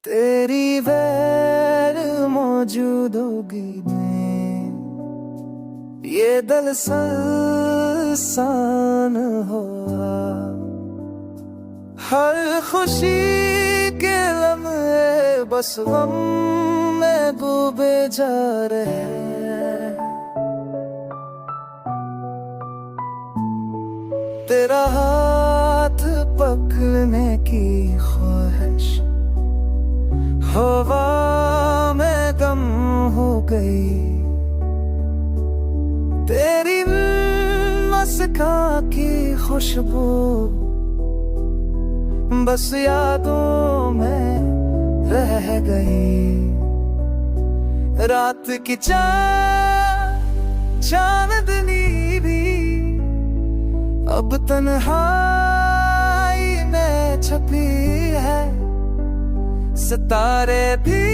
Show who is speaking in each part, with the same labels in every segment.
Speaker 1: तेरी गैर मौजूदगी में ये दिल सुनसान हुआ। हर खुशी के लम्हे बस गम में डूबे जा रहे। तेरा हाथ पकड़ने की ख्वाहिश हवा में गम हो गई। तेरी मस्का की खुशबू बस यादों में रह गई। रात की चांदनी भी अब तन्हाई में छपी है। सितारे भी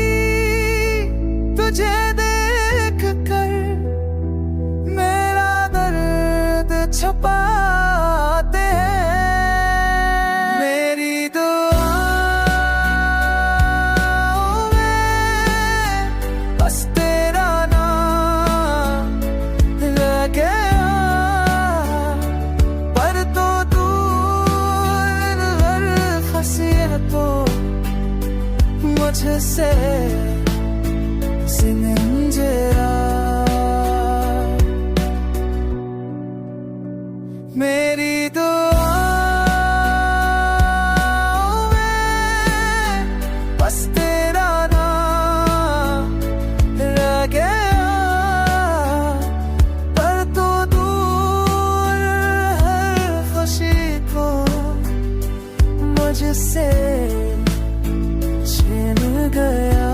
Speaker 1: तुझे देख कर मेरा दर्द छुपाते हैं। मेरी दुआओं में बस तेरा नाम रह गया, पर तो दूर हर फंसी तो मुझसे सिंजरा। मेरी दुआओं में बस तेरा नाम रह गया, पर तो दूर हर खुशी को मुझसे छिन गया।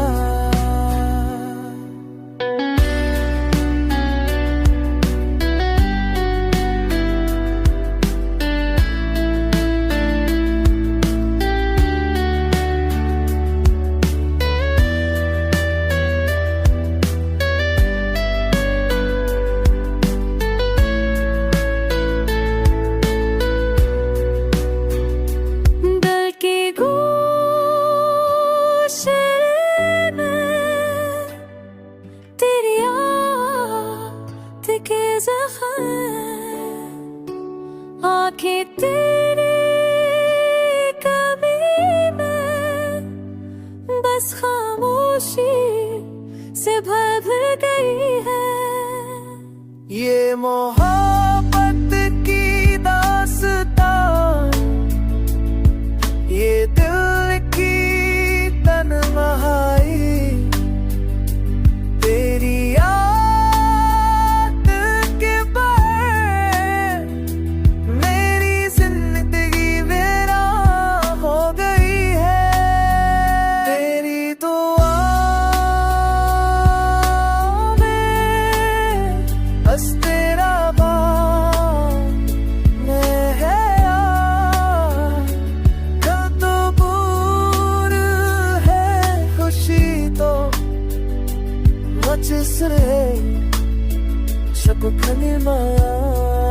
Speaker 1: आँखें तेरी कमी में बस खामोशी से भर गई है। ये मोहब्बत की दास्तान, ये दिल की तन्हाई, तेरी बस तेरा मैं है यार। कल तो दूर है खुशी तो मुझसे शब खली माया।